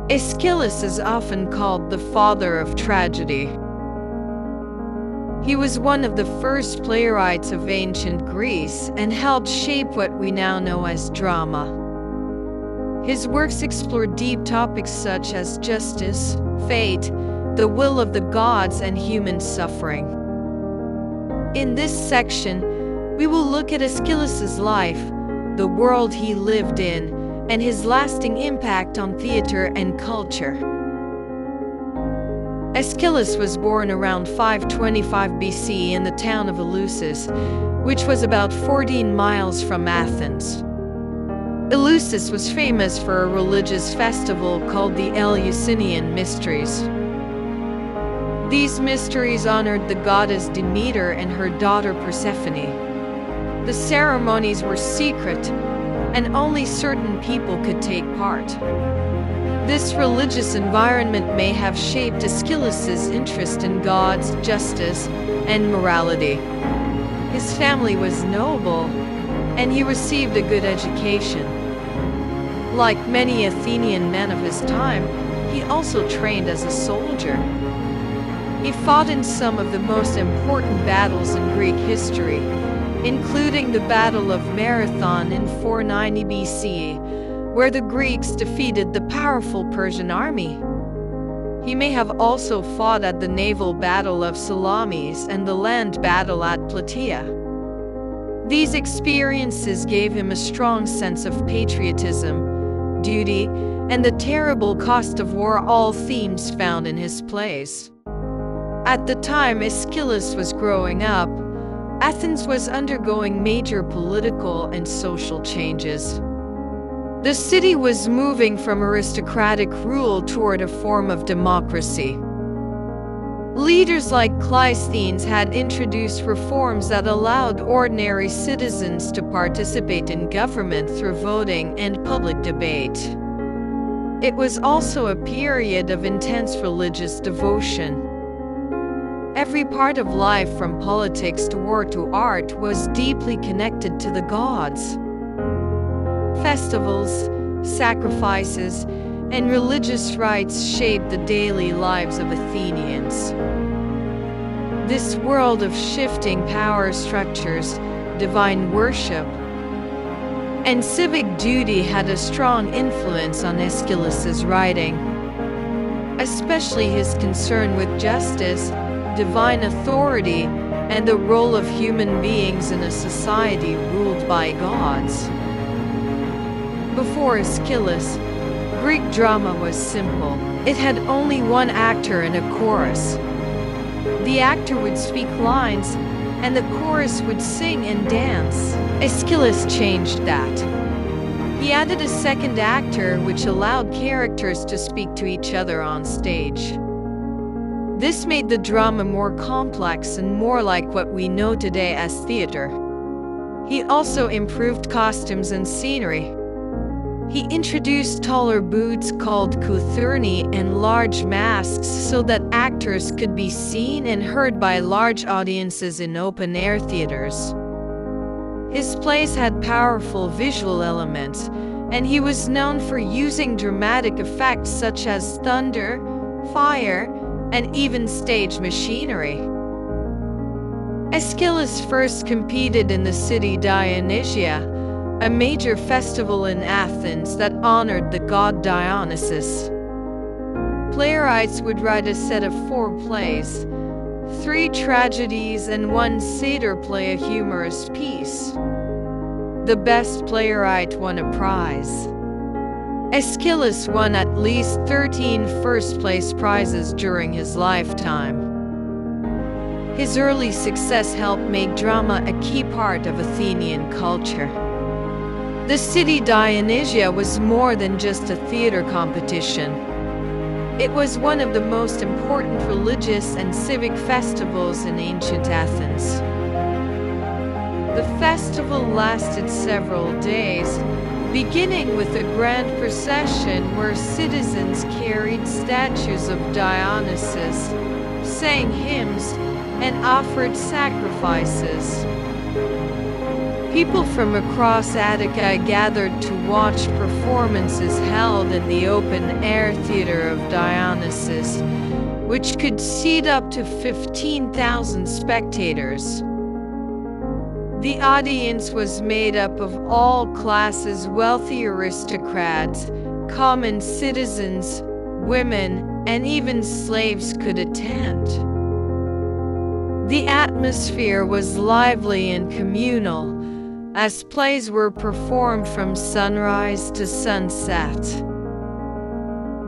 Aeschylus is often called the father of tragedy. He was one of the first playwrights of ancient Greece and helped shape what we now know as drama. His works explore deep topics such as justice, fate, the will of the gods, and human suffering. In this section, we will look at Aeschylus' life, the world he lived in, and his lasting impact on theater and culture. Aeschylus was born around 525 BC in the town of Eleusis, which was about 14 miles from Athens. Eleusis was famous for a religious festival called the Eleusinian Mysteries. These mysteries honored the goddess Demeter and her daughter Persephone. The ceremonies were secret, and only certain people could take part. This religious environment may have shaped Aeschylus' interest in gods, justice, and morality. His family was noble, and he received a good education. Like many Athenian men of his time, he also trained as a soldier. He fought in some of the most important battles in Greek history, including the Battle of Marathon in 490 BC, where the Greeks defeated the powerful Persian army. He may have also fought at the naval battle of Salamis and the land battle at Plataea. These experiences gave him a strong sense of patriotism, duty, and the terrible cost of war, all themes found in his plays. At the time Aeschylus was growing up, Athens was undergoing major political and social changes. The city was moving from aristocratic rule toward a form of democracy. Leaders like Cleisthenes had introduced reforms that allowed ordinary citizens to participate in government through voting and public debate. It was also a period of intense religious devotion. Every part of life, from politics to war to art, was deeply connected to the gods. Festivals, sacrifices, and religious rites shaped the daily lives of Athenians. This world of shifting power structures, divine worship, and civic duty had a strong influence on Aeschylus' writing, especially his concern with justice, divine authority, and the role of human beings in a society ruled by gods. Before Aeschylus, Greek drama was simple. It had only one actor and a chorus. The actor would speak lines, and the chorus would sing and dance. Aeschylus changed that. He added a second actor, which allowed characters to speak to each other on stage. This made the drama more complex and more like what we know today as theater. He also improved costumes and scenery. He introduced taller boots called cothurni and large masks so that actors could be seen and heard by large audiences in open-air theaters. His plays had powerful visual elements, and he was known for using dramatic effects such as thunder, fire, and even stage machinery. Aeschylus first competed in the city Dionysia, a major festival in Athens that honored the god Dionysus. Playwrights would write a set of 4 plays, 3 tragedies and 1 satyr play, a humorous piece. The best playwright won a prize. Aeschylus won at least 13 first-place prizes during his lifetime. His early success helped make drama a key part of Athenian culture. The city Dionysia was more than just a theater competition. It was one of the most important religious and civic festivals in ancient Athens. The festival lasted several days, beginning with a grand procession where citizens carried statues of Dionysus, sang hymns, and offered sacrifices. People from across Attica gathered to watch performances held in the open-air theater of Dionysus, which could seat up to 15,000 spectators. The audience was made up of all classes: wealthy aristocrats, common citizens, women, and even slaves could attend. The atmosphere was lively and communal, as plays were performed from sunrise to sunset.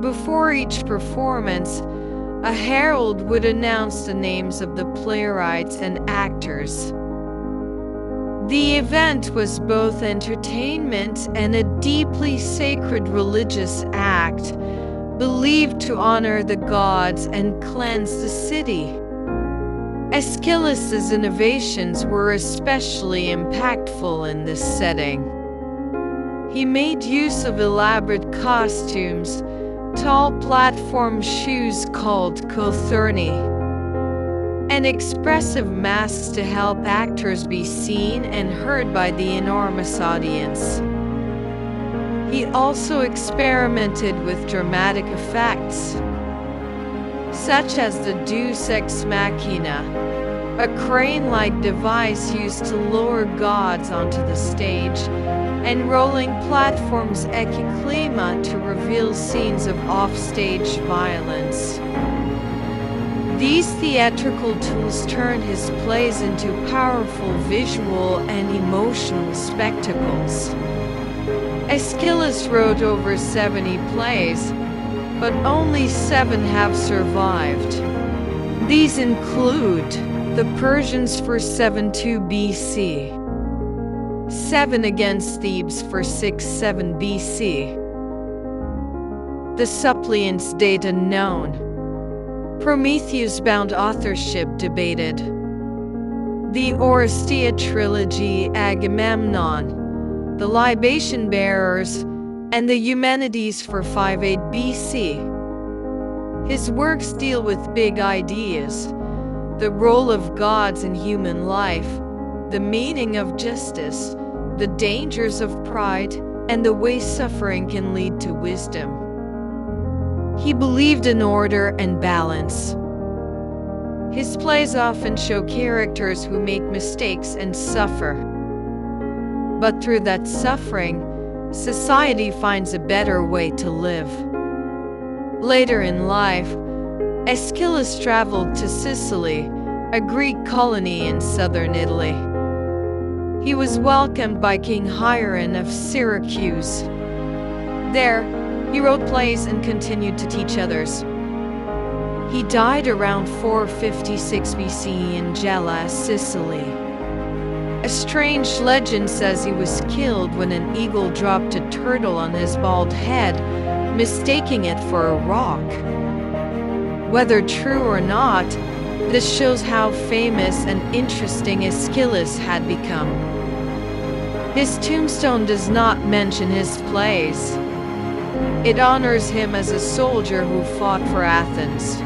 Before each performance, a herald would announce the names of the playwrights and actors. The event was both entertainment and a deeply sacred religious act, believed to honor the gods and cleanse the city. Aeschylus's innovations were especially impactful in this setting. He made use of elaborate costumes, tall platform shoes called cothurni, and expressive masks to help actors be seen and heard by the enormous audience. He also experimented with dramatic effects, such as the Deus Ex Machina, a crane-like device used to lower gods onto the stage, and rolling platforms Ekiklima to reveal scenes of offstage violence. These theatrical tools turned his plays into powerful visual and emotional spectacles. Aeschylus wrote over 70 plays, but only 7 have survived. These include The Persians for 72 BC, 7 Against Thebes for 67 BC, The Suppliants, date unknown, Prometheus-bound authorship debated, The Oresteia trilogy, Agamemnon, The Libation Bearers, and the Eumenides for 58 BC. His works deal with big ideas: the role of gods in human life, the meaning of justice, the dangers of pride, and the way suffering can lead to wisdom. He believed in order and balance. His plays often show characters who make mistakes and suffer. But through that suffering, society finds a better way to live. Later in life, Aeschylus traveled to Sicily, a Greek colony in southern Italy. He was welcomed by King Hieron of Syracuse. There, he wrote plays and continued to teach others. He died around 456 BC in Gela, Sicily. A strange legend says he was killed when an eagle dropped a turtle on his bald head, mistaking it for a rock. Whether true or not, this shows how famous and interesting Aeschylus had become. His tombstone does not mention his plays. It honors him as a soldier who fought for Athens.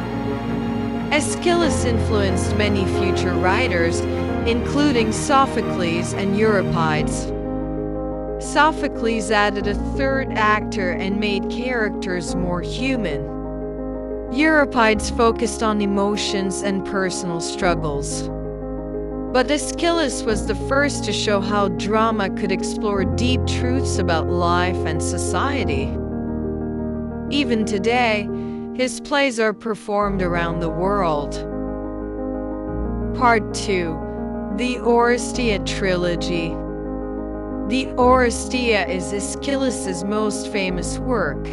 Aeschylus influenced many future writers, including Sophocles and Euripides. Sophocles added a third actor and made characters more human. Euripides focused on emotions and personal struggles. But Aeschylus was the first to show how drama could explore deep truths about life and society. Even today, his plays are performed around the world. Part 2. The Oresteia Trilogy. The Oresteia is Aeschylus's most famous work,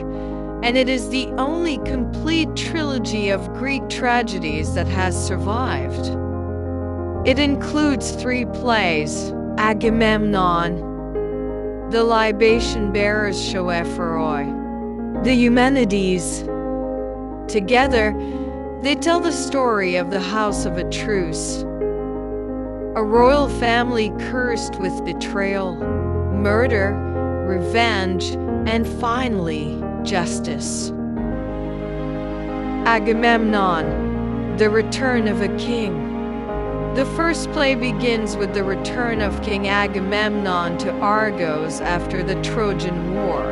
and it is the only complete trilogy of Greek tragedies that has survived. It includes 3 plays: Agamemnon, The Libation Bearers Shoepheroi, The Eumenides. Together, they tell the story of the House of Atreus, a royal family cursed with betrayal, murder, revenge, and finally, justice. Agamemnon, the return of a king. The first play begins with the return of King Agamemnon to Argos after the Trojan War.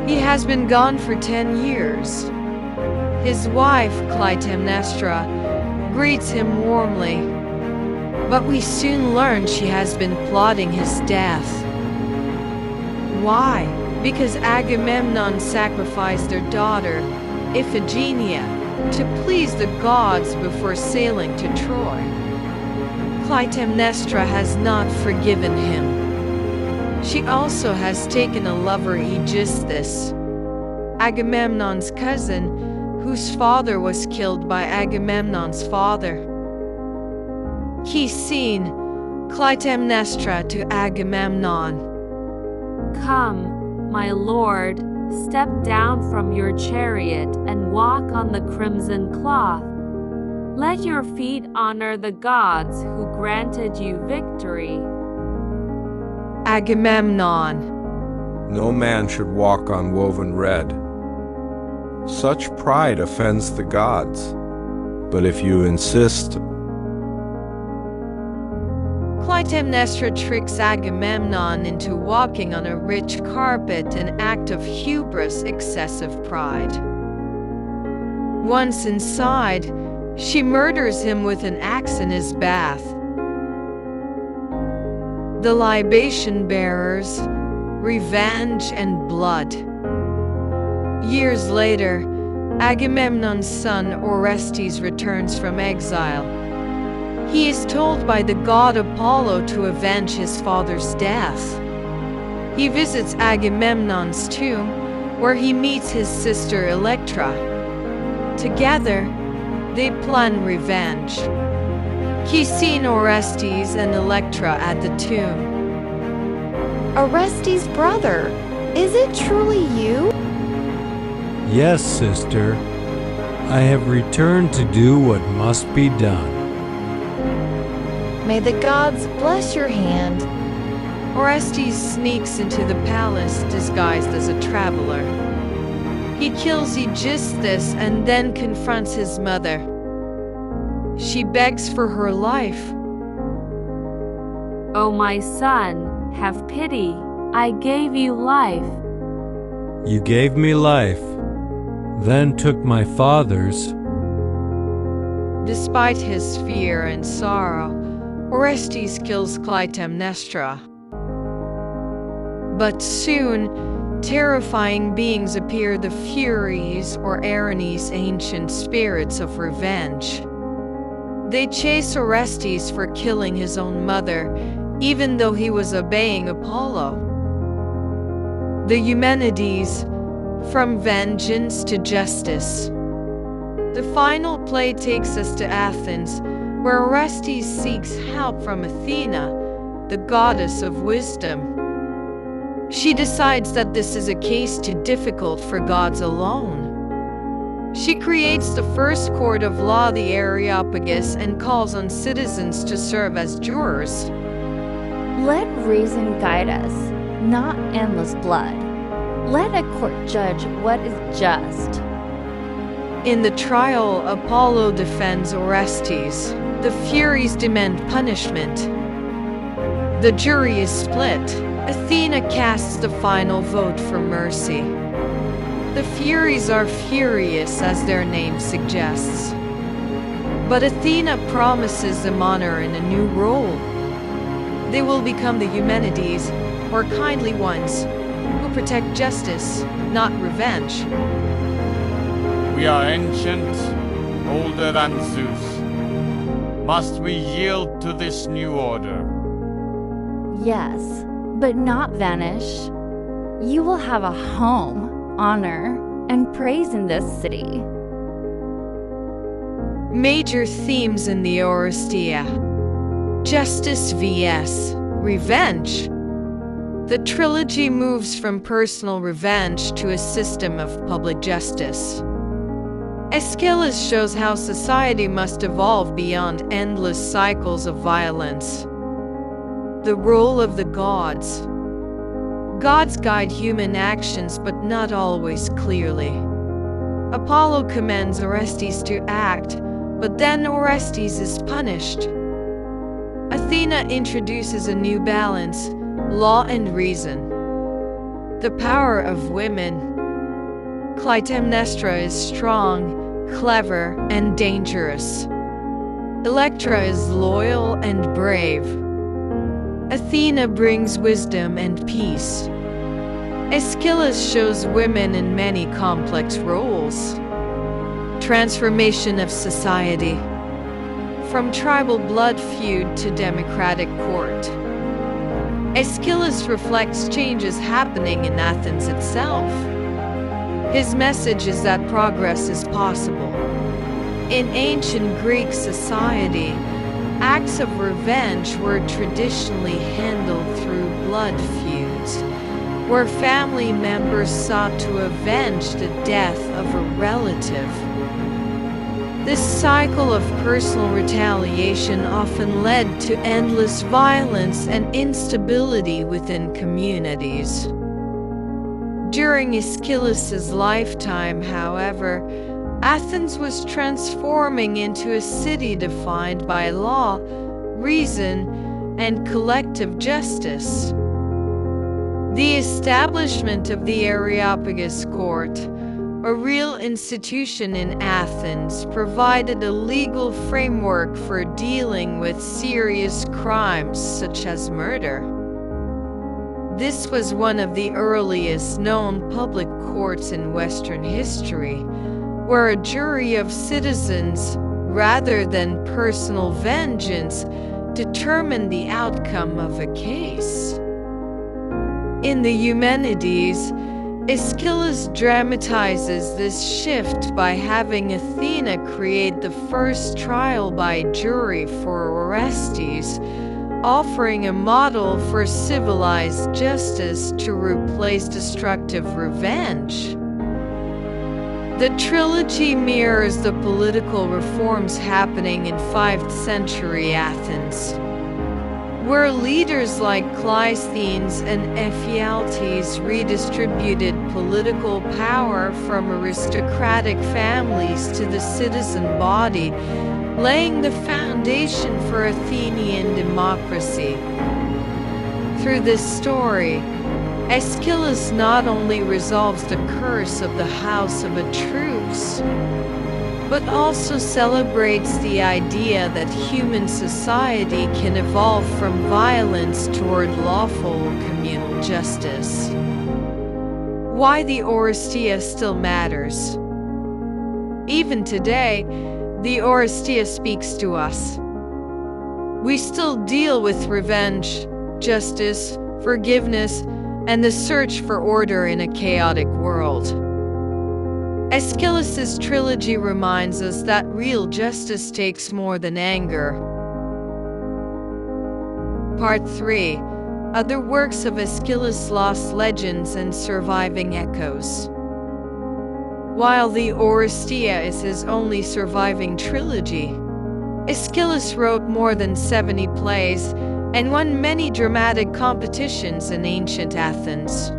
He has been gone for 10 years. His wife, Clytemnestra, greets him warmly, but we soon learn she has been plotting his death. Why? Because Agamemnon sacrificed their daughter, Iphigenia, to please the gods before sailing to Troy. Clytemnestra has not forgiven him. She also has taken a lover, Aegisthus, Agamemnon's cousin, whose father was killed by Agamemnon's father. Key scene: Clytemnestra to Agamemnon. Come, my lord, step down from your chariot and walk on the crimson cloth. Let your feet honor the gods who granted you victory. Agamemnon. No man should walk on woven red. Such pride offends the gods. But if you insist... Clytemnestra tricks Agamemnon into walking on a rich carpet, an act of hubris, excessive pride. Once inside, she murders him with an axe in his bath. The libation bearers, revenge and blood. Years later, Agamemnon's son Orestes returns from exile. He is told by the god Apollo to avenge his father's death. He visits Agamemnon's tomb, where he meets his sister Electra. Together, they plan revenge. He sees Orestes and Electra at the tomb. Orestes' brother, is it truly you? Yes, sister. I have returned to do what must be done. May the gods bless your hand. Orestes sneaks into the palace disguised as a traveler. He kills Aegisthus and then confronts his mother. She begs for her life. O my son, have pity. I gave you life. You gave me life, then took my father's. Despite his fear and sorrow, Orestes kills Clytemnestra. But soon, terrifying beings appear, the Furies or Erinyes, ancient spirits of revenge. They chase Orestes for killing his own mother, even though he was obeying Apollo. The Eumenides, from vengeance to justice. The final play takes us to Athens, where Orestes seeks help from Athena, the goddess of wisdom. She decides that this is a case too difficult for gods alone. She creates the first court of law, the Areopagus, and calls on citizens to serve as jurors. Let reason guide us, not endless blood. Let a court judge what is just. In the trial, Apollo defends Orestes. The Furies demand punishment. The jury is split. Athena casts the final vote for mercy. The Furies are furious, as their name suggests. But Athena promises them honor in a new role. They will become the Eumenides, or kindly ones, who protect justice, not revenge. We are ancient, older than Zeus. Must we yield to this new order? Yes, but not vanish. You will have a home, honor, and praise in this city. Major themes in the Oresteia: justice vs. revenge. The trilogy moves from personal revenge to a system of public justice. Aeschylus shows how society must evolve beyond endless cycles of violence. The role of the gods. Gods guide human actions, but not always clearly. Apollo commands Orestes to act, but then Orestes is punished. Athena introduces a new balance, law and reason. The power of women. Clytemnestra is strong, clever, and dangerous. Electra is loyal and brave. Athena brings wisdom and peace. Aeschylus shows women in many complex roles. Transformation of society. From tribal blood feud to democratic court. Aeschylus reflects changes happening in Athens itself. His message is that progress is possible. In ancient Greek society, acts of revenge were traditionally handled through blood feuds, where family members sought to avenge the death of a relative. This cycle of personal retaliation often led to endless violence and instability within communities. During Aeschylus's lifetime, however, Athens was transforming into a city defined by law, reason, and collective justice. The establishment of the Areopagus court, a real institution in Athens, provided a legal framework for dealing with serious crimes such as murder. This was one of the earliest known public courts in Western history, where a jury of citizens, rather than personal vengeance, determined the outcome of a case. In the Eumenides, Aeschylus dramatizes this shift by having Athena create the first trial by jury for Orestes, offering a model for civilized justice to replace destructive revenge. The trilogy mirrors the political reforms happening in 5th century Athens, where leaders like Cleisthenes and Ephialtes redistributed political power from aristocratic families to the citizen body, laying the foundation for Athenian democracy. Through this story, Aeschylus not only resolves the curse of the House of Atrus, but also celebrates the idea that human society can evolve from violence toward lawful communal justice. Why the Oresteia still matters. Even today, the Oresteia speaks to us. We still deal with revenge, justice, forgiveness, and the search for order in a chaotic world. Aeschylus's trilogy reminds us that real justice takes more than anger. Part 3. Other works of Aeschylus, lost legends and surviving echoes. While the Oresteia is his only surviving trilogy, Aeschylus wrote more than 70 plays and won many dramatic competitions in ancient Athens.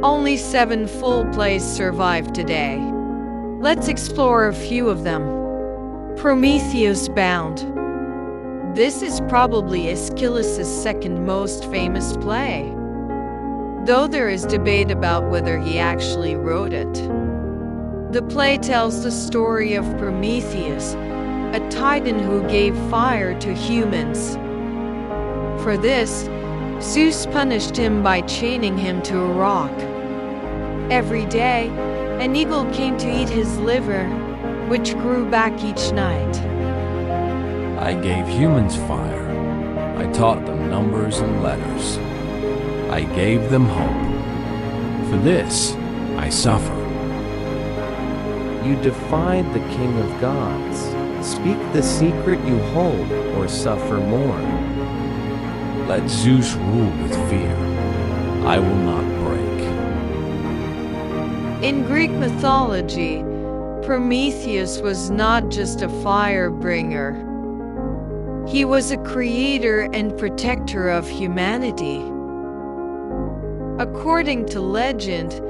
Only 7 full plays survive today. Let's explore a few of them. Prometheus Bound. This is probably Aeschylus' second most famous play, though there is debate about whether he actually wrote it. The play tells the story of Prometheus, a titan who gave fire to humans. For this, Zeus punished him by chaining him to a rock. Every day, an eagle came to eat his liver, which grew back each night. I gave humans fire. I taught them numbers and letters. I gave them hope. For this, I suffer. You defied the King of Gods. Speak the secret you hold, or suffer more. Let Zeus rule with fear. I will not break. In Greek mythology, Prometheus was not just a fire bringer. He was a creator and protector of humanity. According to legend,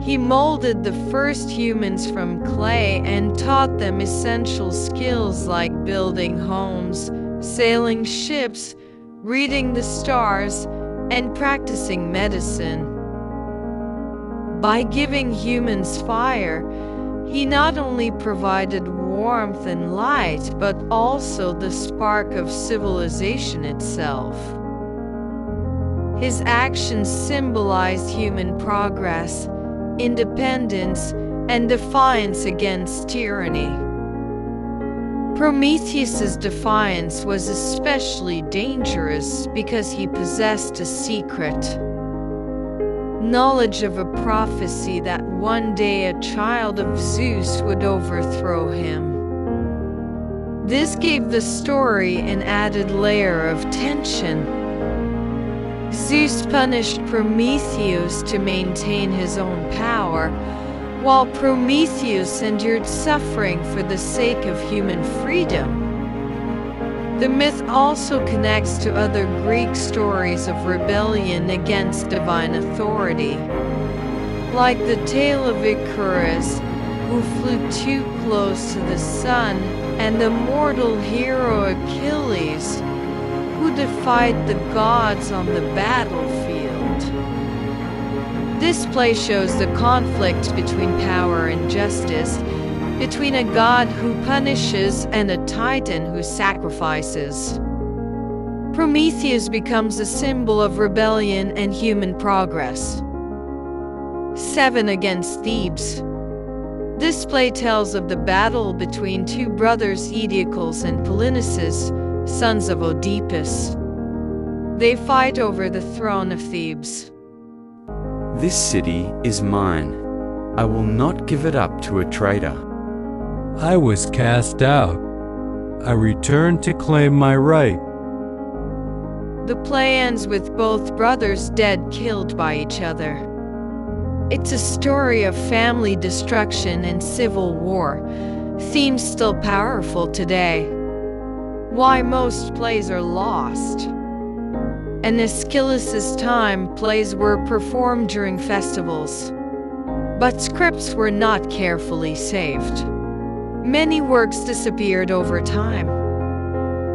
he molded the first humans from clay and taught them essential skills like building homes, sailing ships, reading the stars, and practicing medicine. By giving humans fire, he not only provided warmth and light, but also the spark of civilization itself. His actions symbolized human progress, independence, and defiance against tyranny. Prometheus's defiance was especially dangerous because he possessed a secret. Knowledge of a prophecy that one day a child of Zeus would overthrow him. This gave the story an added layer of tension. Zeus punished Prometheus to maintain his own power, while Prometheus endured suffering for the sake of human freedom. The myth also connects to other Greek stories of rebellion against divine authority, like the tale of Icarus, who flew too close to the sun, and the mortal hero Achilles, who defied the gods on the battlefield. This play shows the conflict between power and justice, between a god who punishes and a titan who sacrifices. Prometheus becomes a symbol of rebellion and human progress. 7 against Thebes. This play tells of the battle between two brothers Aeacles and Polynices, sons of Oedipus. They fight over the throne of Thebes. This city is mine. I will not give it up to a traitor. I was cast out. I returned to claim my right. The play ends with both brothers dead, killed by each other. It's a story of family destruction and civil war, themes still powerful today. Why most plays are lost. In Aeschylus's time, plays were performed during festivals, but scripts were not carefully saved. Many works disappeared over time.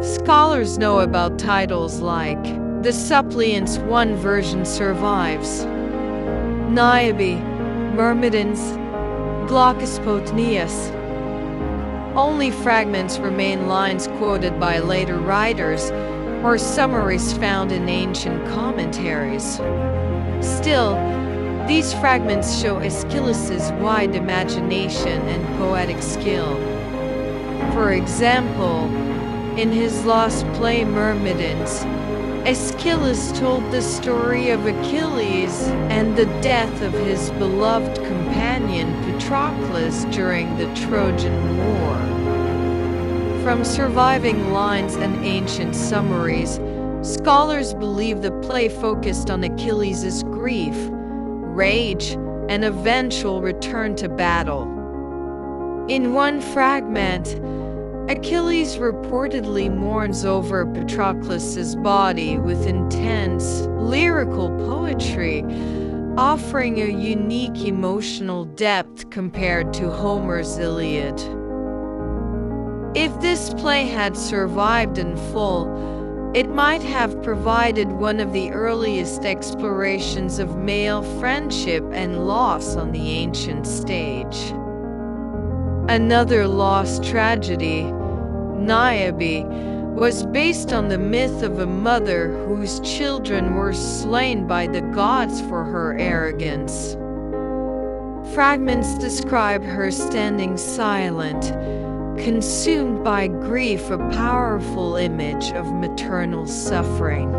Scholars know about titles like The Suppliants. One version survives. Niobe, Myrmidons, Glaucus Potnius. Only fragments remain, lines quoted by later writers, or summaries found in ancient commentaries. Still, these fragments show Aeschylus's wide imagination and poetic skill. For example, in his lost play Myrmidons, Aeschylus told the story of Achilles and the death of his beloved companion Patroclus during the Trojan War. From surviving lines and ancient summaries, scholars believe the play focused on Achilles' grief, rage, and eventual return to battle. In one fragment, Achilles reportedly mourns over Patroclus' body with intense, lyrical poetry, offering a unique emotional depth compared to Homer's Iliad. If this play had survived in full, it might have provided one of the earliest explorations of male friendship and loss on the ancient stage. Another lost tragedy, Niobe, was based on the myth of a mother whose children were slain by the gods for her arrogance. Fragments describe her standing silent, consumed by grief, a powerful image of maternal suffering.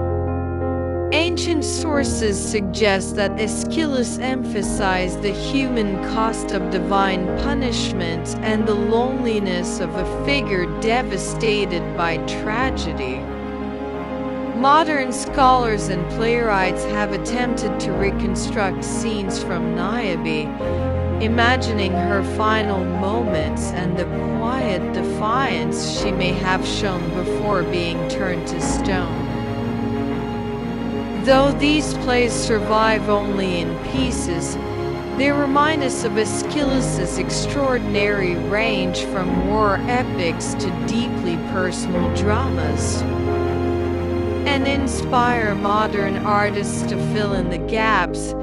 Ancient sources suggest that Aeschylus emphasized the human cost of divine punishment and the loneliness of a figure devastated by tragedy. Modern scholars and playwrights have attempted to reconstruct scenes from Niobe, imagining her final moments and the quiet defiance she may have shown before being turned to stone. Though these plays survive only in pieces, They remind us of Aeschylus's extraordinary range from war epics to deeply personal dramas, and inspire modern artists to fill in the gaps,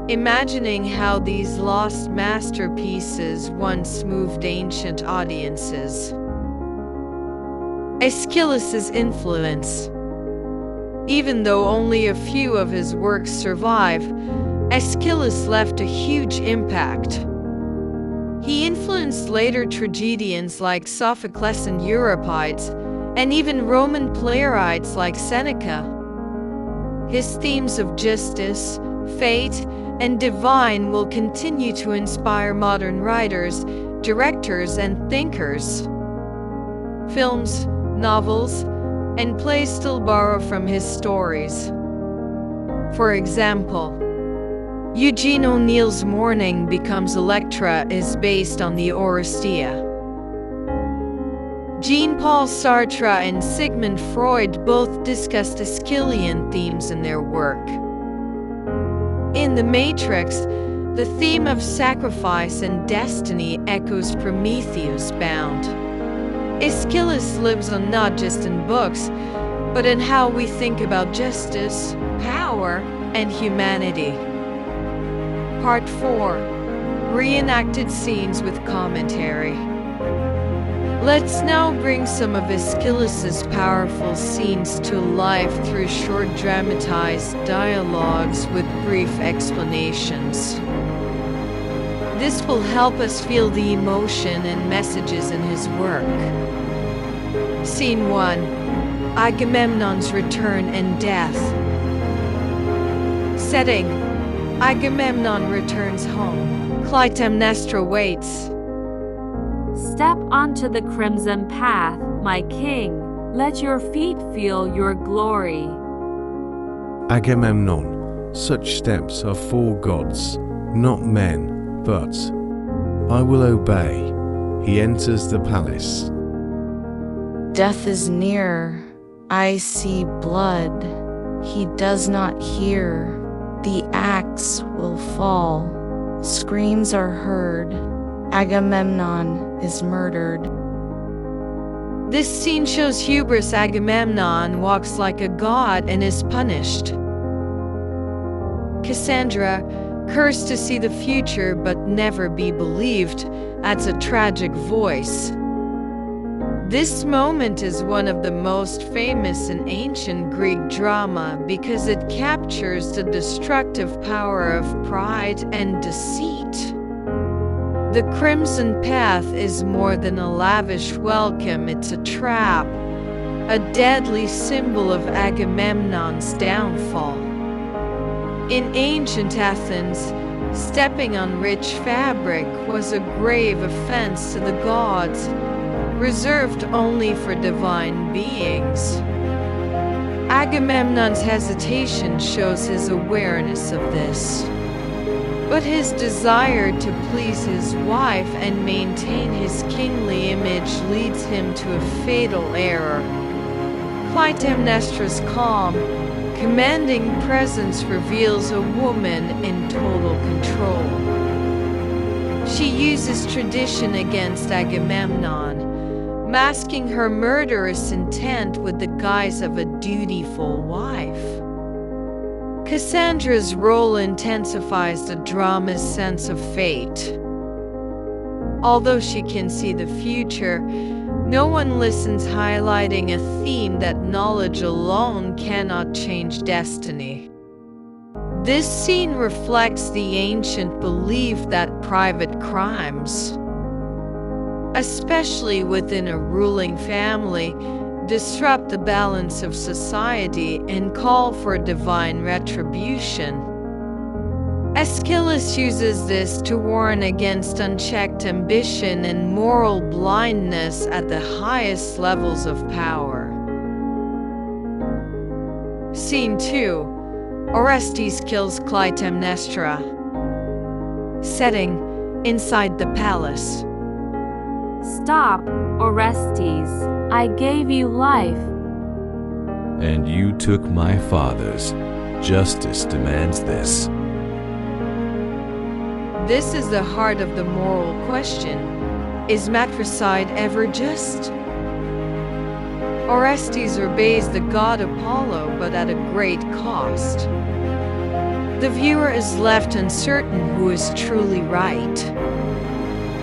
imagining how these lost masterpieces once moved ancient audiences. Aeschylus's influence. Even though only a few of his works survive, Aeschylus left a huge impact. He influenced later tragedians like Sophocles and Euripides, and even Roman playwrights like Seneca. His themes of justice, fate, and divine will continue to inspire modern writers, directors, and thinkers. Films, novels, and plays still borrow from his stories. For example, Eugene O'Neill's Morning Becomes Electra is based on the Oresteia. Jean-Paul Sartre and Sigmund Freud both discussed Aeschylean themes in their work. In The Matrix, the theme of sacrifice and destiny echoes Prometheus Bound. Aeschylus lives on not just in books, but in how we think about justice, power, and humanity. Part 4. Reenacted scenes with commentary. Let's now bring some of Aeschylus's powerful scenes to life through short dramatized dialogues with brief explanations. This will help us feel the emotion and messages in his work. Scene 1. Agamemnon's return and death. Setting: Agamemnon returns home. Clytemnestra waits. Step onto the crimson path, my king. Let your feet feel your glory. Agamemnon, such steps are for gods, not men, but I will obey. He enters the palace. Death is near. I see blood. He does not hear. The axe will fall. Screams are heard. Agamemnon is murdered. This scene shows hubris. Agamemnon walks like a god and is punished. Cassandra, cursed to see the future but never be believed, adds a tragic voice. This moment is one of the most famous in ancient Greek drama because it captures the destructive power of pride and deceit. The crimson path is more than a lavish welcome, it's a trap, a deadly symbol of Agamemnon's downfall. In ancient Athens, stepping on rich fabric was a grave offense to the gods, reserved only for divine beings. Agamemnon's hesitation shows his awareness of this. But his desire to please his wife and maintain his kingly image leads him to a fatal error. Clytemnestra's calm, commanding presence reveals a woman in total control. She uses tradition against Agamemnon, masking her murderous intent with the guise of a dutiful wife. Cassandra's role intensifies the drama's sense of fate. Although she can see the future, no one listens, highlighting a theme that knowledge alone cannot change destiny. This scene reflects the ancient belief that private crimes, especially within a ruling family, disrupt the balance of society and call for divine retribution. Aeschylus uses this to warn against unchecked ambition and moral blindness at the highest levels of power. Scene 2. Orestes kills Clytemnestra. Setting: inside the palace. Stop, Orestes. I gave you life. And you took my father's. Justice demands this. This is the heart of the moral question. Is matricide ever just? Orestes obeys the god Apollo, but at a great cost. The viewer is left uncertain who is truly right.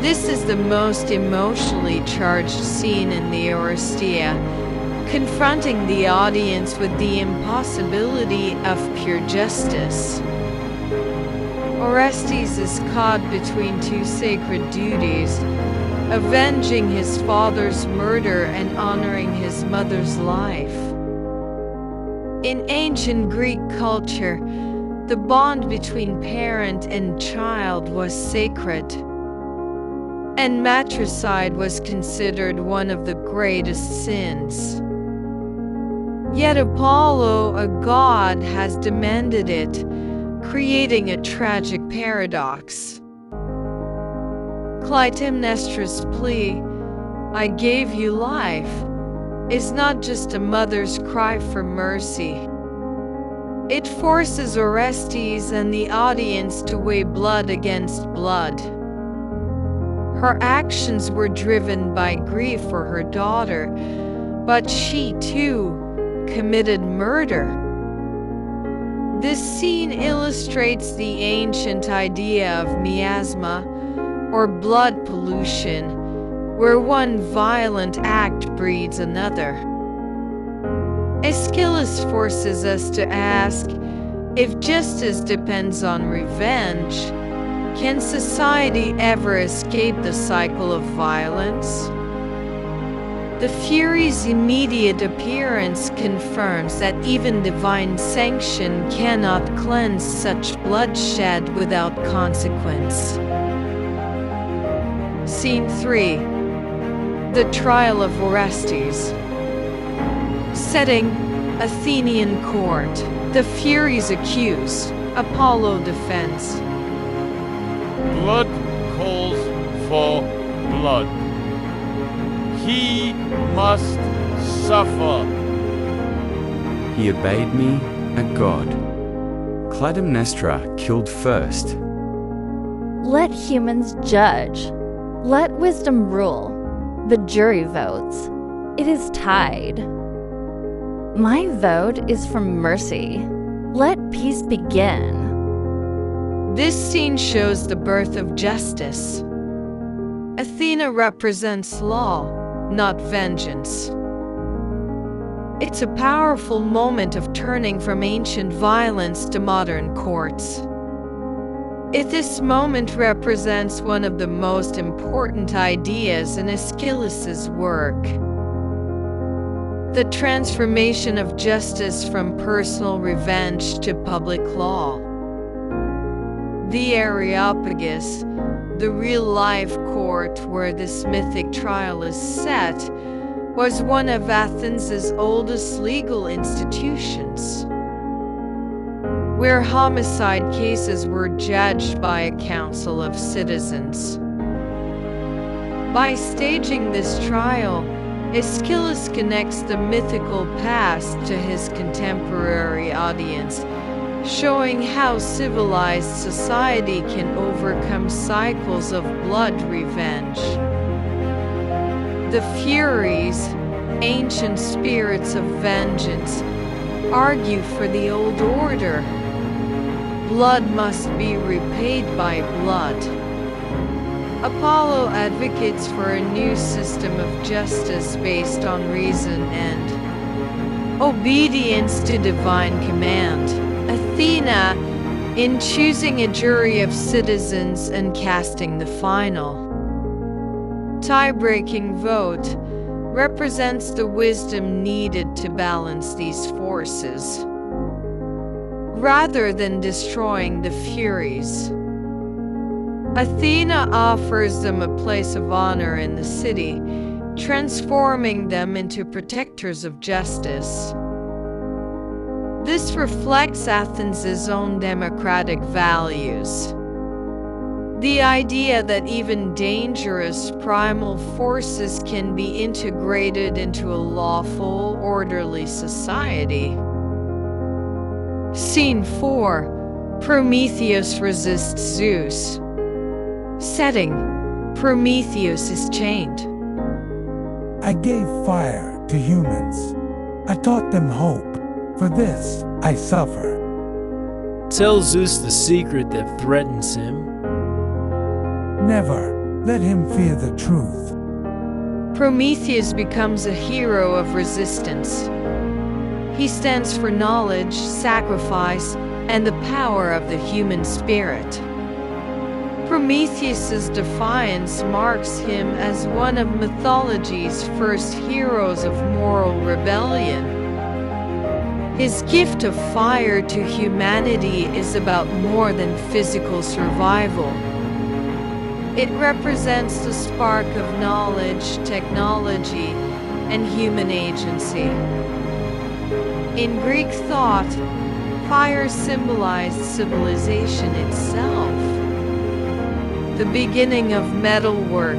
This is the most emotionally charged scene in the Oresteia, confronting the audience with the impossibility of pure justice. Orestes is caught between two sacred duties, avenging his father's murder and honoring his mother's life. In ancient Greek culture, the bond between parent and child was sacred, and matricide was considered one of the greatest sins. Yet Apollo, a god, has demanded it, creating a tragic paradox. Clytemnestra's plea, "I gave you life," is not just a mother's cry for mercy. It forces Orestes and the audience to weigh blood against blood. Her actions were driven by grief for her daughter, but she too committed murder. This scene illustrates the ancient idea of miasma, or blood pollution, where one violent act breeds another. Aeschylus forces us to ask, if justice depends on revenge, can society ever escape the cycle of violence? The Fury's immediate appearance confirms that even divine sanction cannot cleanse such bloodshed without consequence. Scene 3. The Trial of Orestes. Setting: Athenian court. The Furies accuse. Apollo defends. Blood calls for blood. He must suffer. He obeyed me, a god. Clytemnestra killed first. Let humans judge. Let wisdom rule. The jury votes. It is tied. My vote is from mercy. Let peace begin. This scene shows the birth of justice. Athena represents law, not vengeance. It's a powerful moment of turning from ancient violence to modern courts. This moment represents one of the most important ideas in Aeschylus's work: the transformation of justice from personal revenge to public law. The Areopagus, the real-life court where this mythic trial is set, was one of Athens' oldest legal institutions, where homicide cases were judged by a council of citizens. By staging this trial, Aeschylus connects the mythical past to his contemporary audience, showing how civilized society can overcome cycles of blood revenge. The Furies, ancient spirits of vengeance, argue for the old order. Blood must be repaid by blood. Apollo advocates for a new system of justice based on reason and obedience to divine command. Athena, in choosing a jury of citizens and casting the final tie-breaking vote, represents the wisdom needed to balance these forces, rather than destroying the Furies. Athena offers them a place of honor in the city, transforming them into protectors of justice. This reflects Athens' own democratic values. The idea that even dangerous primal forces can be integrated into a lawful, orderly society. Scene 4. Prometheus resists Zeus. Setting: Prometheus is chained. I gave fire to humans. I taught them hope. For this I suffer. Tell Zeus the secret that threatens him. Never let him fear the truth. Prometheus becomes a hero of resistance. He stands for knowledge, sacrifice, and the power of the human spirit. Prometheus's defiance marks him as one of mythology's first heroes of moral rebellion. His gift of fire to humanity is about more than physical survival. It represents the spark of knowledge, technology, and human agency. In Greek thought, fire symbolized civilization itself. The beginning of metalwork,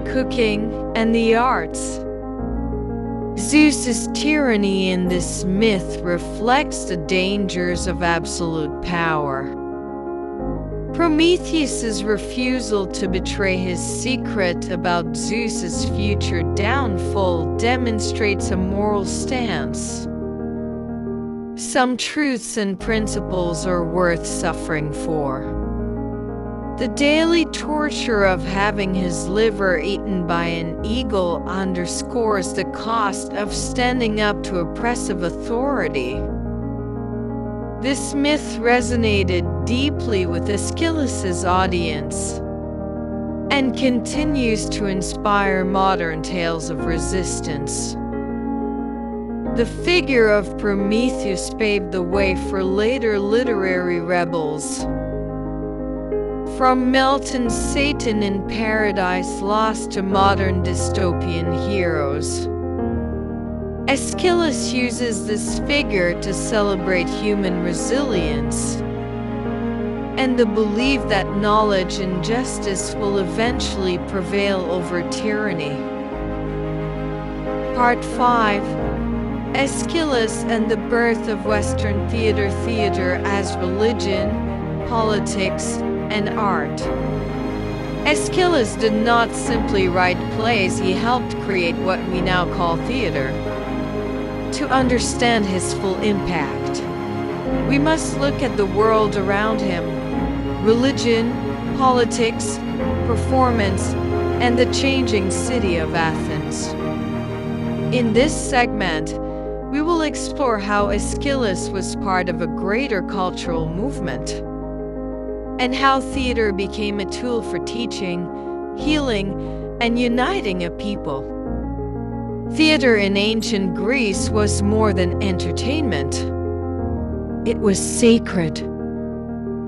cooking, and the arts. Zeus's tyranny in this myth reflects the dangers of absolute power. Prometheus's refusal to betray his secret about Zeus's future downfall demonstrates a moral stance. Some truths and principles are worth suffering for. The daily torture of having his liver eaten by an eagle underscores the cost of standing up to oppressive authority. This myth resonated deeply with Aeschylus's audience and continues to inspire modern tales of resistance. The figure of Prometheus paved the way for later literary rebels. From Milton's Satan in Paradise Lost to modern dystopian heroes. Aeschylus uses this figure to celebrate human resilience and the belief that knowledge and justice will eventually prevail over tyranny. Part 5: Aeschylus and the Birth of Western Theater as Religion, Politics, and Art. Aeschylus did not simply write plays, he helped create what we now call theater. To understand his full impact, we must look at the world around him: religion, politics, performance, and the changing city of Athens. In this segment, we will explore how Aeschylus was part of a greater cultural movement, and how theater became a tool for teaching, healing, and uniting a people. Theater in ancient Greece was more than entertainment. It was sacred.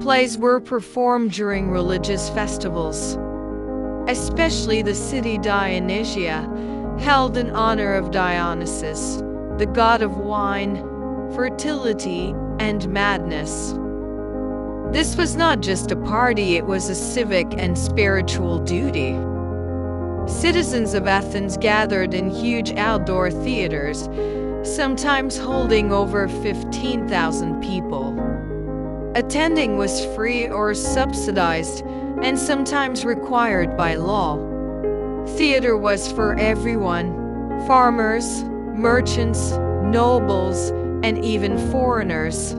Plays were performed during religious festivals, especially the city Dionysia, held in honor of Dionysus, the god of wine, fertility, and madness. This was not just a party, it was a civic and spiritual duty. Citizens of Athens gathered in huge outdoor theaters, sometimes holding over 15,000 people. Attending was free or subsidized, and sometimes required by law. Theater was for everyone: farmers, merchants, nobles, and even foreigners.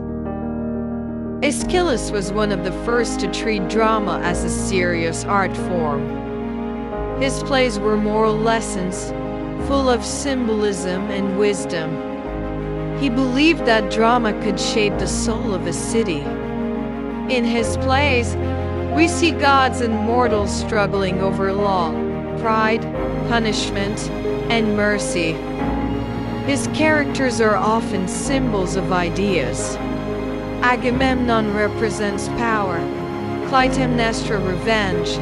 Aeschylus was one of the first to treat drama as a serious art form. His plays were moral lessons, full of symbolism and wisdom. He believed that drama could shape the soul of a city. In his plays, we see gods and mortals struggling over law, pride, punishment, and mercy. His characters are often symbols of ideas. Agamemnon represents power, Clytemnestra revenge,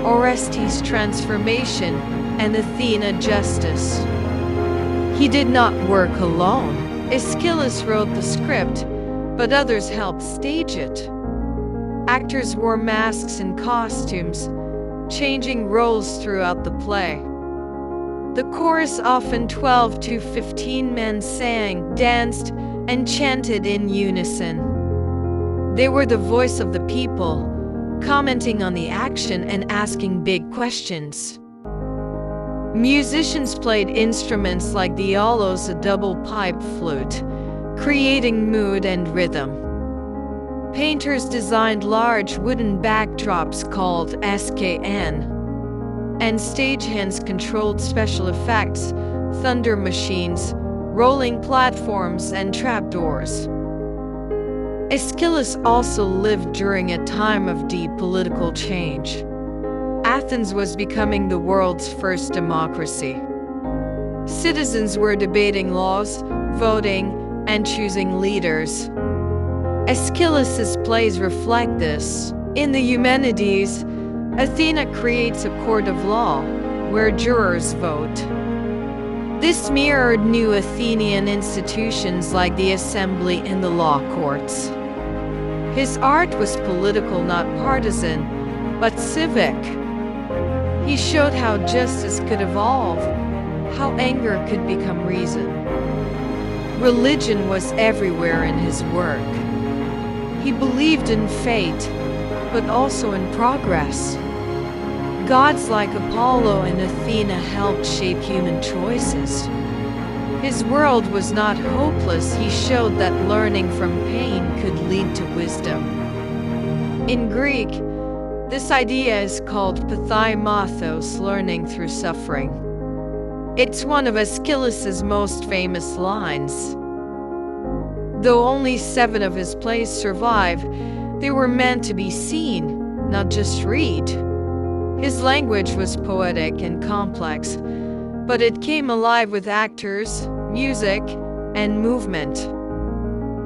Orestes transformation, and Athena justice. He did not work alone. Aeschylus wrote the script, but others helped stage it. Actors wore masks and costumes, changing roles throughout the play. The chorus, often 12 to 15 men, sang, danced, and chanted in unison. They were the voice of the people, commenting on the action and asking big questions. Musicians played instruments like the aulos, a double pipe flute, creating mood and rhythm. Painters designed large wooden backdrops called SKN, and stagehands controlled special effects, thunder machines, rolling platforms, and trapdoors. Aeschylus also lived during a time of deep political change. Athens was becoming the world's first democracy. Citizens were debating laws, voting, and choosing leaders. Aeschylus's plays reflect this. In the Eumenides, Athena creates a court of law, where jurors vote. This mirrored new Athenian institutions like the assembly and the law courts. His art was political, not partisan, but civic. He showed how justice could evolve, how anger could become reason. Religion was everywhere in his work. He believed in fate, but also in progress. Gods like Apollo and Athena helped shape human choices. His world was not hopeless. He showed that learning from pain could lead to wisdom. In Greek, this idea is called pathaimathos, learning through suffering. It's one of Aeschylus's most famous lines. Though only 7 of his plays survive, they were meant to be seen, not just read. His language was poetic and complex, but it came alive with actors, music, and movement.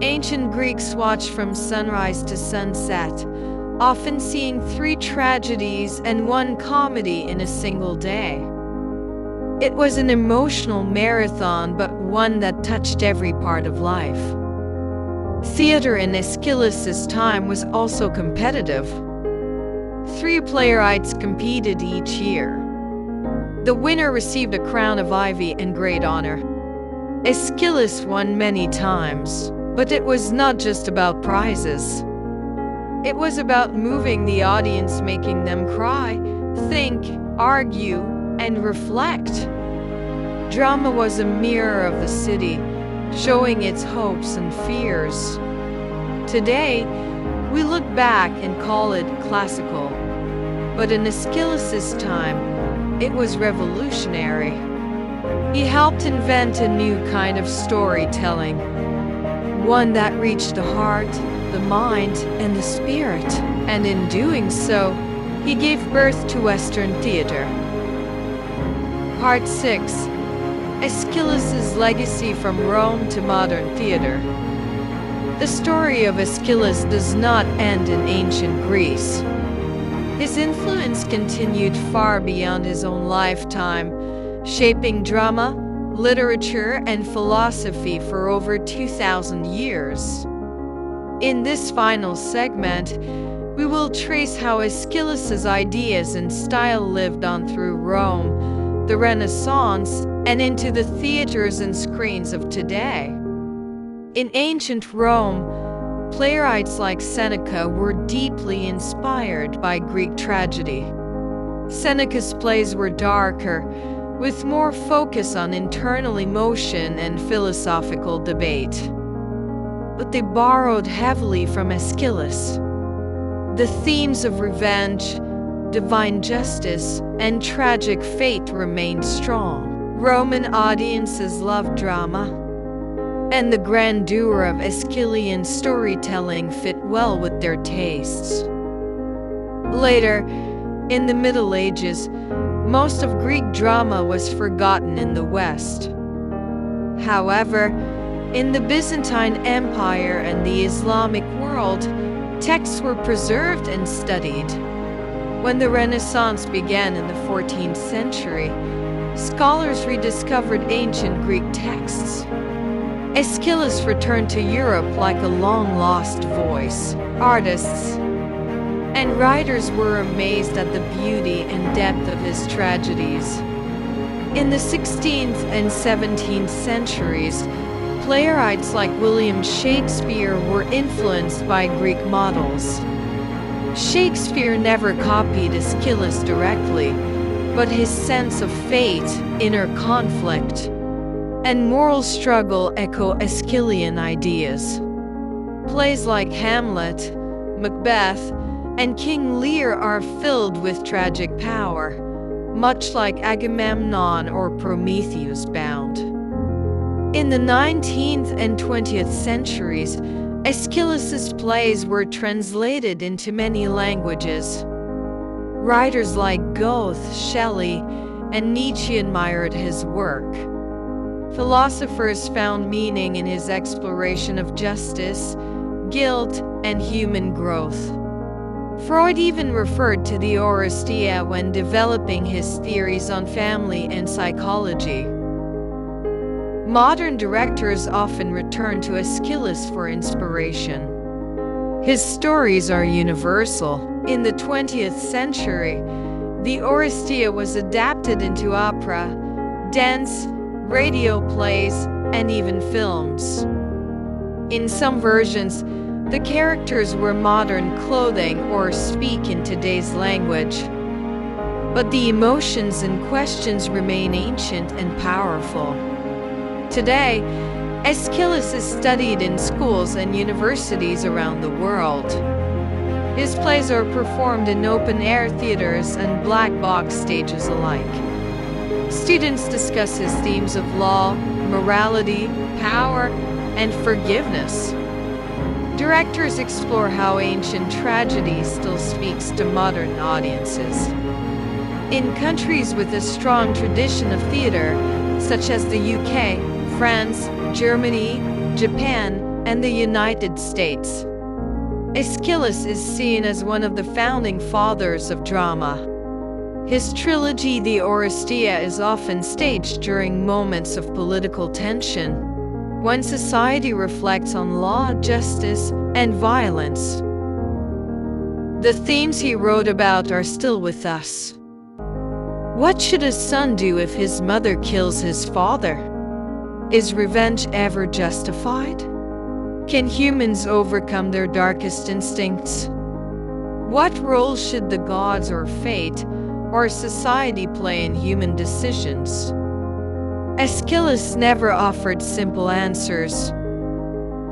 Ancient Greeks watched from sunrise to sunset, often seeing 3 tragedies and 1 comedy in a single day. It was an emotional marathon, but one that touched every part of life. Theater in Aeschylus's time was also competitive. 3 playwrights competed each year. The winner received a crown of ivy and great honor. Aeschylus won many times, but it was not just about prizes. It was about moving the audience, making them cry, think, argue, and reflect. Drama was a mirror of the city, showing its hopes and fears. Today, we look back and call it classical, but in Aeschylus's time, it was revolutionary. He helped invent a new kind of storytelling, one that reached the heart, the mind, and the spirit, and in doing so, he gave birth to Western theater. Part 6. Aeschylus's legacy from Rome to modern theater. The story of Aeschylus does not end in ancient Greece. His influence continued far beyond his own lifetime, shaping drama, literature, and philosophy for over 2,000 years. In this final segment, we will trace how Aeschylus's ideas and style lived on through Rome, the Renaissance, and into the theaters and screens of today. In ancient Rome, playwrights like Seneca were deeply inspired by Greek tragedy. Seneca's plays were darker, with more focus on internal emotion and philosophical debate. But they borrowed heavily from Aeschylus. The themes of revenge, divine justice, and tragic fate remained strong. Roman audiences loved drama, and the grandeur of Aeschylean storytelling fit well with their tastes. Later, in the Middle Ages, most of Greek drama was forgotten in the West. However, in the Byzantine Empire and the Islamic world, texts were preserved and studied. When the Renaissance began in the 14th century, scholars rediscovered ancient Greek texts. Aeschylus returned to Europe like a long-lost voice. Artists and writers were amazed at the beauty and depth of his tragedies. In the 16th and 17th centuries, playwrights like William Shakespeare were influenced by Greek models. Shakespeare never copied Aeschylus directly, but his sense of fate, inner conflict, and moral struggle echo Aeschylean ideas. Plays like Hamlet, Macbeth, and King Lear are filled with tragic power, much like Agamemnon or Prometheus Bound. In the 19th and 20th centuries, Aeschylus's plays were translated into many languages. Writers like Goethe, Shelley, and Nietzsche admired his work. Philosophers found meaning in his exploration of justice, guilt, and human growth. Freud even referred to the Oresteia when developing his theories on family and psychology. Modern directors often return to Aeschylus for inspiration. His stories are universal. In the 20th century, the Oresteia was adapted into opera, dance, radio plays, and even films. In some versions, the characters wear modern clothing or speak in today's language. But the emotions and questions remain ancient and powerful. Today, Aeschylus is studied in schools and universities around the world. His plays are performed in open-air theaters and black-box stages alike. Students discuss his themes of law, morality, power, and forgiveness. Directors explore how ancient tragedy still speaks to modern audiences. In countries with a strong tradition of theater, such as the UK, France, Germany, Japan, and the United States, Aeschylus is seen as one of the founding fathers of drama. His trilogy, The Oresteia, is often staged during moments of political tension, when society reflects on law, justice, and violence. The themes he wrote about are still with us. What should a son do if his mother kills his father? Is revenge ever justified? Can humans overcome their darkest instincts? What role should the gods or fate or society play in human decisions? Aeschylus never offered simple answers.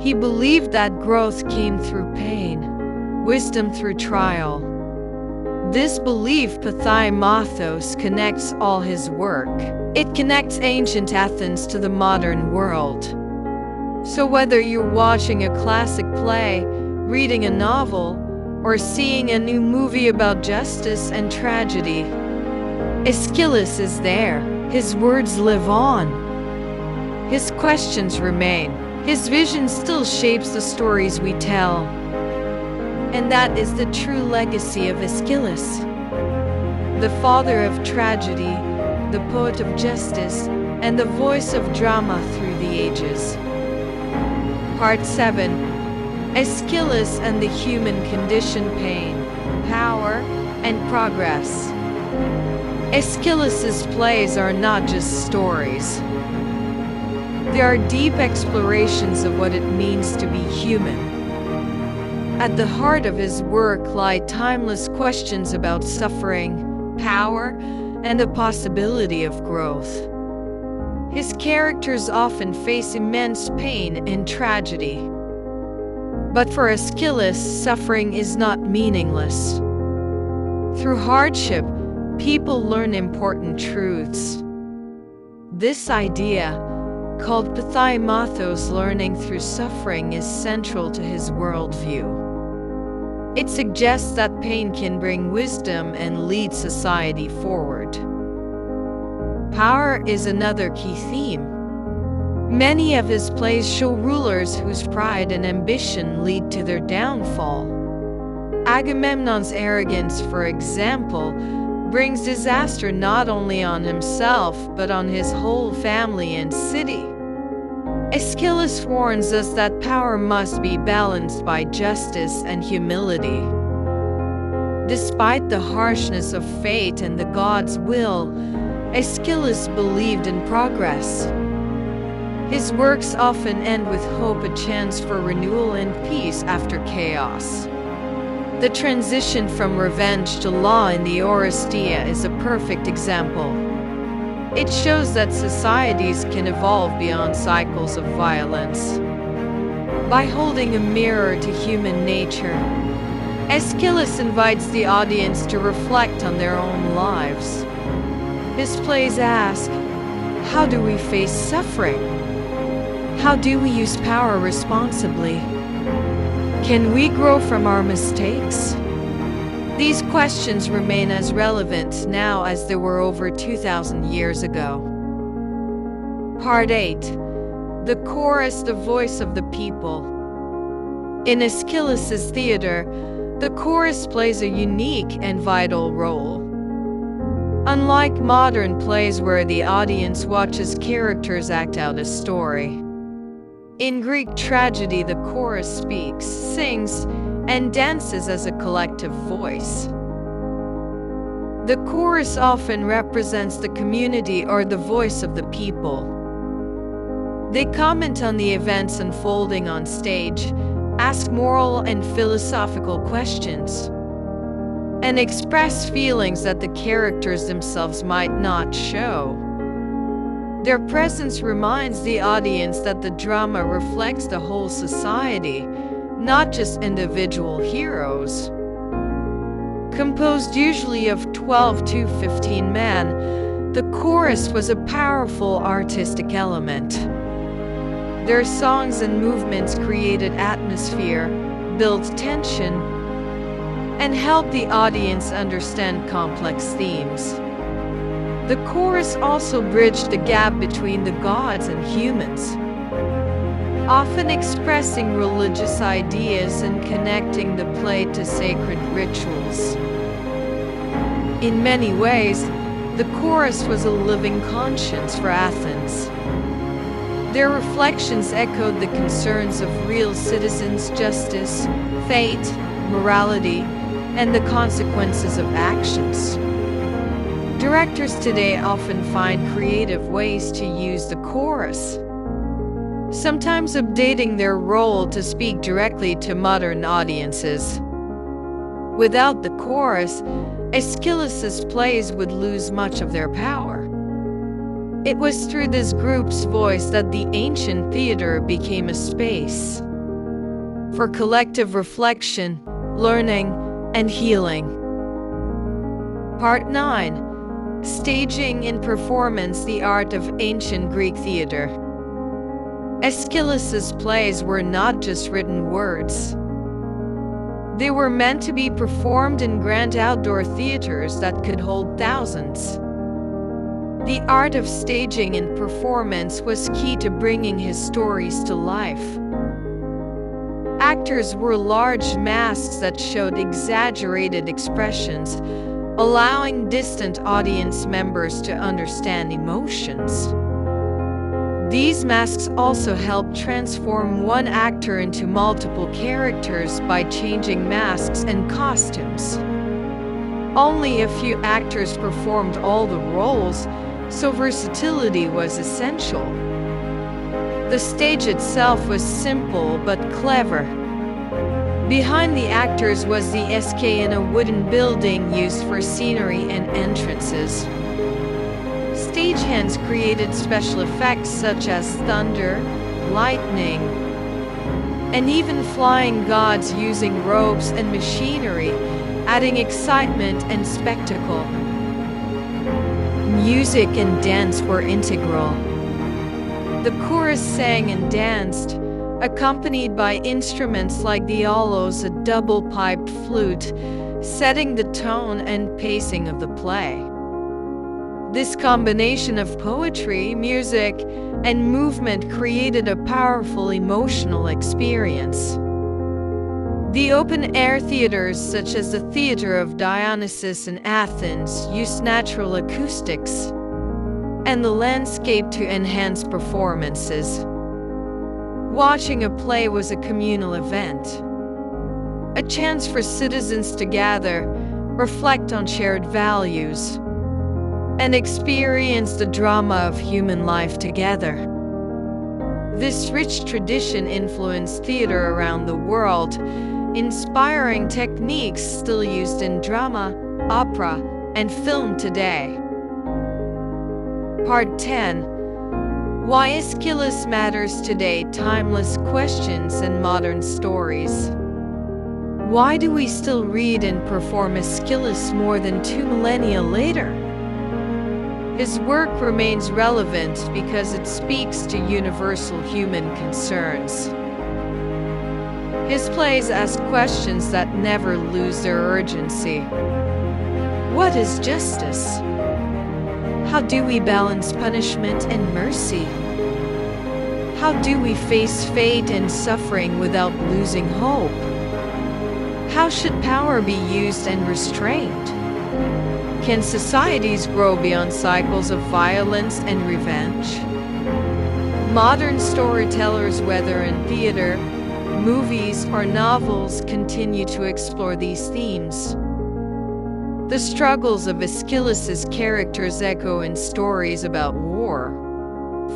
He believed that growth came through pain, wisdom through trial. This belief, Pathai connects all his work. It connects ancient Athens to the modern world. So whether you're watching a classic play, reading a novel, or seeing a new movie about justice and tragedy, Aeschylus is there. His words live on. His questions remain. His vision still shapes the stories we tell. And that is the true legacy of Aeschylus. The father of tragedy, the poet of justice, and the voice of drama through the ages. Part 7. Aeschylus and the Human Condition: Pain, Power, and Progress. Aeschylus's plays are not just stories. They are deep explorations of what it means to be human. At the heart of his work lie timeless questions about suffering, power, and the possibility of growth. His characters often face immense pain and tragedy. But for Aeschylus, suffering is not meaningless. Through hardship, people learn important truths. This idea, called Pathai learning through suffering, is central to his worldview. It suggests that pain can bring wisdom and lead society forward. Power is another key theme. Many of his plays show rulers whose pride and ambition lead to their downfall. Agamemnon's arrogance, for example, brings disaster not only on himself but on his whole family and city. Aeschylus warns us that power must be balanced by justice and humility. Despite the harshness of fate and the gods' will, Aeschylus believed in progress. His works often end with hope, a chance for renewal and peace after chaos. The transition from revenge to law in the Oresteia is a perfect example. It shows that societies can evolve beyond cycles of violence. By holding a mirror to human nature, Aeschylus invites the audience to reflect on their own lives. His plays ask, how do we face suffering? How do we use power responsibly? Can we grow from our mistakes? These questions remain as relevant now as they were over 2,000 years ago. Part 8. The chorus, the voice of the people. In Aeschylus's theater, the chorus plays a unique and vital role. Unlike modern plays where the audience watches characters act out a story, in Greek tragedy the chorus speaks, sings, and dances as a collective voice. The chorus often represents the community or the voice of the people. They comment on the events unfolding on stage, ask moral and philosophical questions, and express feelings that the characters themselves might not show. Their presence reminds the audience that the drama reflects the whole society, not just individual heroes. Composed usually of 12 to 15 men, the chorus was a powerful artistic element. Their songs and movements created atmosphere, built tension, and helped the audience understand complex themes. The chorus also bridged the gap between the gods and humans, often expressing religious ideas and connecting the play to sacred rituals. In many ways, the chorus was a living conscience for Athens. Their reflections echoed the concerns of real citizens: justice, fate, morality, and the consequences of actions. Directors today often find creative ways to use the chorus, sometimes updating their role to speak directly to modern audiences. Without the chorus, Aeschylus's plays would lose much of their power. It was through this group's voice that the ancient theater became a space for collective reflection, learning, and healing. Part 9. Staging and performance, the art of ancient Greek theater. Aeschylus's plays were not just written words. They were meant to be performed in grand outdoor theaters that could hold thousands. The art of staging and performance was key to bringing his stories to life. Actors wore large masks that showed exaggerated expressions, allowing distant audience members to understand emotions. These masks also helped transform one actor into multiple characters by changing masks and costumes. Only a few actors performed all the roles, so versatility was essential. The stage itself was simple but clever. Behind the actors was the SK in a wooden building used for scenery and entrances. Stagehands created special effects such as thunder, lightning, and even flying gods using ropes and machinery, adding excitement and spectacle. Music and dance were integral. The chorus sang and danced, accompanied by instruments like the aulos, a double-piped flute, setting the tone and pacing of the play. This combination of poetry, music, and movement created a powerful emotional experience. The open-air theaters, such as the Theater of Dionysus in Athens, used natural acoustics and the landscape to enhance performances. Watching a play was a communal event, a chance for citizens to gather, reflect on shared values, and experience the drama of human life together. This rich tradition influenced theater around the world, inspiring techniques still used in drama, opera, and film today. Part 10. Why Aeschylus matters today: timeless questions and modern stories. Why do we still read and perform Aeschylus more than 2 millennia later? His work remains relevant because it speaks to universal human concerns. His plays ask questions that never lose their urgency. What is justice? How do we balance punishment and mercy? How do we face fate and suffering without losing hope? How should power be used and restrained? Can societies grow beyond cycles of violence and revenge? Modern storytellers, whether in theater, movies, or novels, continue to explore these themes. The struggles of Aeschylus's characters echo in stories about war,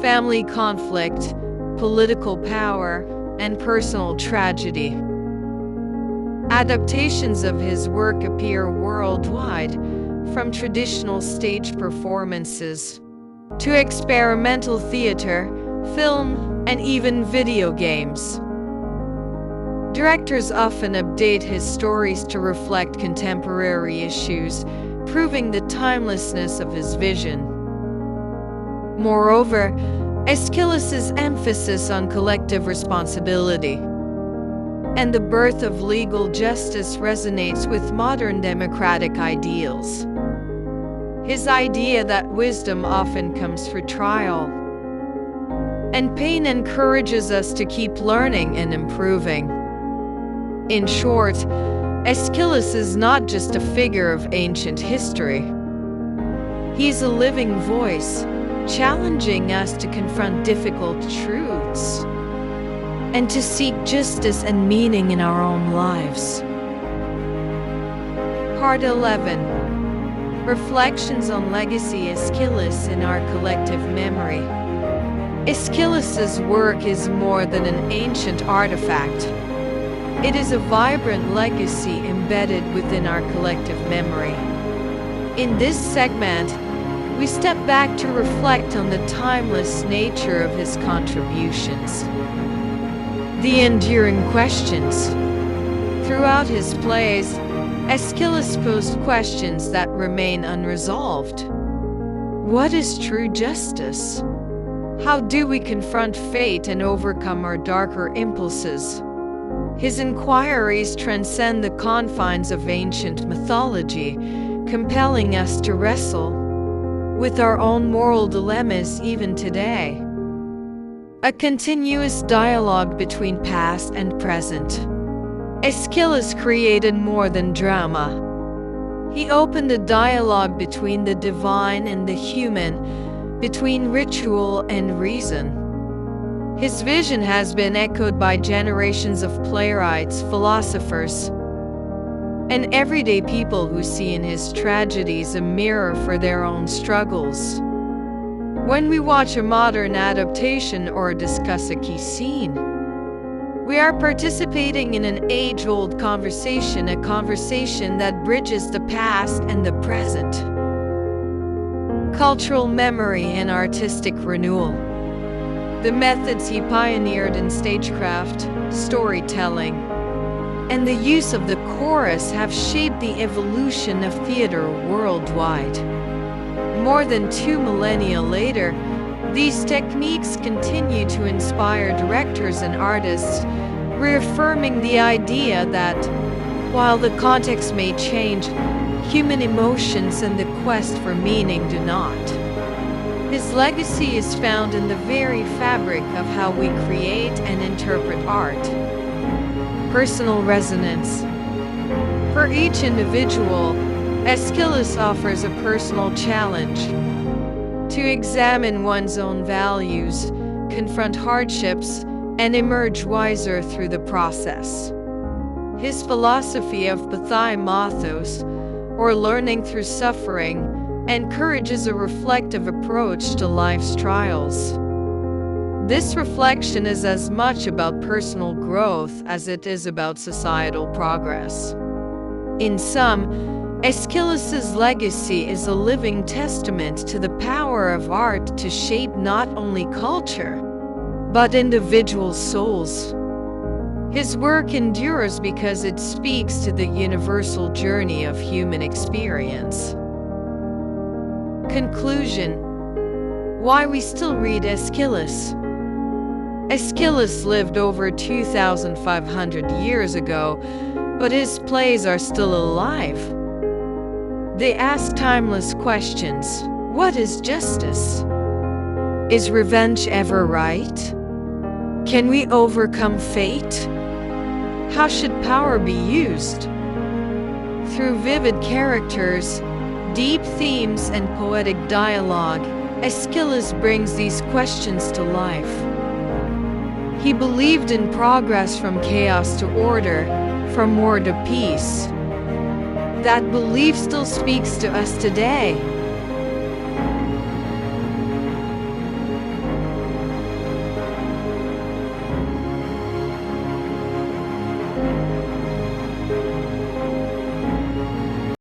family conflict, political power, and personal tragedy. Adaptations of his work appear worldwide, from traditional stage performances to experimental theater, film, and even video games. Directors often update his stories to reflect contemporary issues, proving the timelessness of his vision. Moreover, Aeschylus's emphasis on collective responsibility and the birth of legal justice resonates with modern democratic ideals. His idea that wisdom often comes through trial and pain encourages us to keep learning and improving. In short, Aeschylus is not just a figure of ancient history. He's a living voice, challenging us to confront difficult truths and to seek justice and meaning in our own lives. Part 11. Reflections on Legacy Aeschylus in Our Collective Memory. Aeschylus's work is more than an ancient artifact. It is a vibrant legacy embedded within our collective memory. In this segment, we step back to reflect on the timeless nature of his contributions. The enduring questions. Throughout his plays, Aeschylus posed questions that remain unresolved. What is true justice? How do we confront fate and overcome our darker impulses? His inquiries transcend the confines of ancient mythology, compelling us to wrestle with our own moral dilemmas even today. A continuous dialogue between past and present. Aeschylus created more than drama. He opened a dialogue between the divine and the human, between ritual and reason. His vision has been echoed by generations of playwrights, philosophers, and everyday people who see in his tragedies a mirror for their own struggles. When we watch a modern adaptation or discuss a key scene, we are participating in an age-old conversation, a conversation that bridges the past and the present. Cultural memory and artistic renewal. The methods he pioneered in stagecraft, storytelling, and the use of the chorus have shaped the evolution of theater worldwide. More than 2 millennia later, these techniques continue to inspire directors and artists, reaffirming the idea that, while the context may change, human emotions and the quest for meaning do not. His legacy is found in the very fabric of how we create and interpret art. Personal resonance. For each individual, Aeschylus offers a personal challenge to examine one's own values, confront hardships, and emerge wiser through the process. His philosophy of pathai-mathos, or learning through suffering, encourages a reflective approach to life's trials. This reflection is as much about personal growth as it is about societal progress. In sum, Aeschylus's legacy is a living testament to the power of art to shape not only culture, but individual souls. His work endures because it speaks to the universal journey of human experience. Conclusion: why we still read Aeschylus. Aeschylus lived over 2,500 years ago, but his plays are still alive. They ask timeless questions. What is justice? Is revenge ever right? Can we overcome fate? How should power be used? Through vivid characters, deep themes, and poetic dialogue, Aeschylus brings these questions to life. He believed in progress from chaos to order, from war to peace. That belief still speaks to us today.